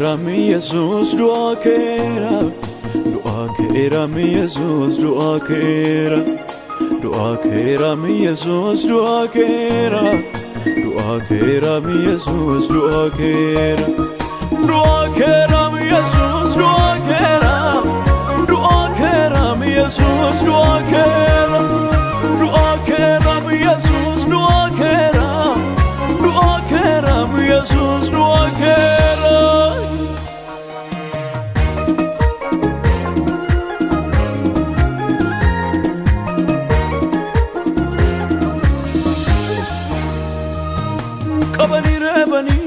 kera mi Jesus dua kera mi Jesus dua kera mi Jesus dua kera mi Jesus dua kera mi Jesus dua kera mi Jesus dua kera mi Jesus dua kera mi Jesus dua kera qabani rebani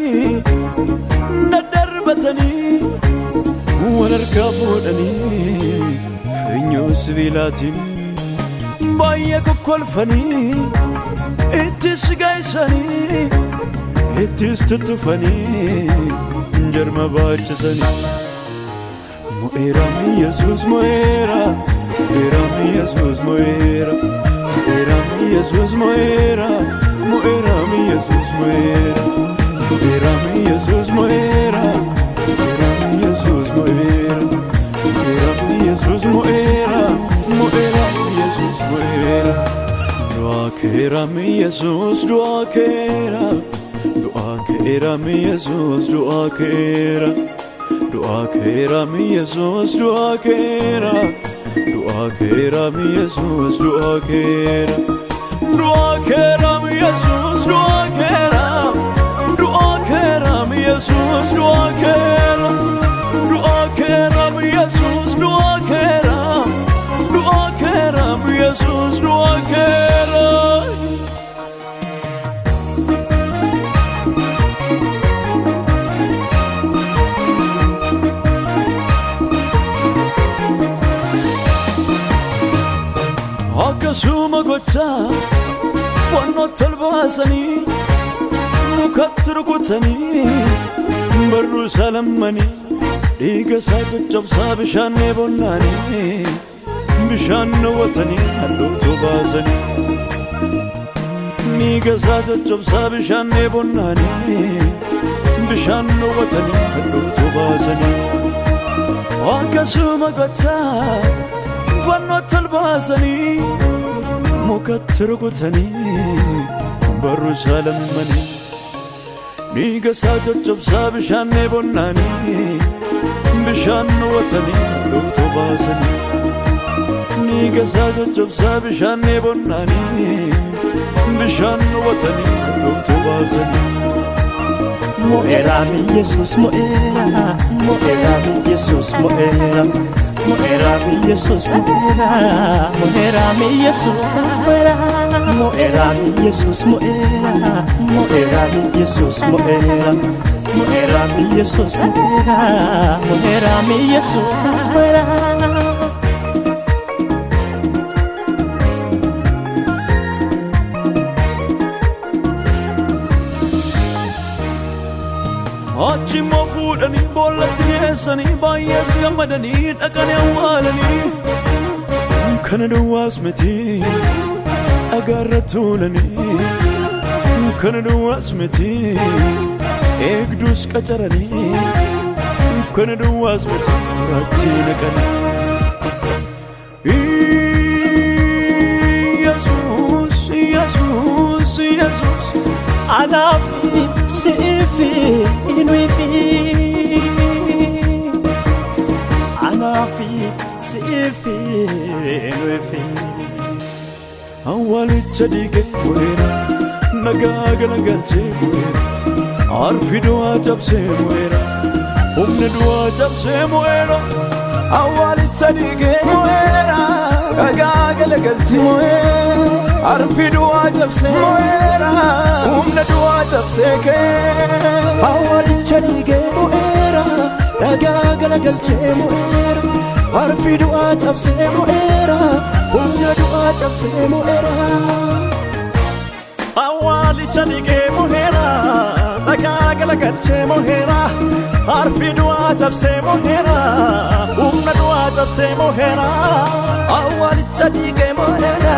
nadarbatani wanarkafudani fenyo sibilatin baye kokkolfani ittis gaisani ittis tutufani jarma bachsani moera mi Jesus moera mi Jesus moera mi Jesus moera mi Jesus moera mi Jesus moera mi Jesus moera mi Jesus moera mi Jesus moera dua kera mi Jesus dua kera mi Jesus dua kera mi Jesus dua kera mi Jesus dua kera mi Jesus dua kera mi Jesus dua kera mi Jesus dua kera mi Jesus dua kera akasuma gocha fanno talbasani mukatrukutani barru salamani diga satchab sabshanne bonnani bishanno watani alluftu basani niga satchab sabshanne bonnani bishanno watani alluftu basani akasuma gocha fanno talbasani mukatrukutani barru salamani niga satchab sabshanne bonnani bishanno watani alluftu basani niga satchab sabshanne bonnani bishanno watani alluftu basani moera mi Jesus moera mi Jesus moera mi Jesus moera mi Jesus moera mi Jesus moera mi Jesus moera mi Jesus moera mi Jesus moera Achi mafudani bollatni esani bayas gamadani dhaqani awwalani kana duwas miti agarratulani kana duwas miti egdus qacarani kana duwas miti ratina kana Jesus Jesus Jesus anafi sifi inuifi anafi sifi inuifi awali chadige moera nagagana galche moera arfi dua jabse moera umne dua jabse moera awali chadige moera nagagana galche moera arfi dua jabse moera umne dua jabse ke awali chadige moera nagagana galche moera arfi dua jabse moera umne dua jabse moera awali chadige moera nagagana galche moera arfi dua jabse moera umne dua jabse moera awali chadige moera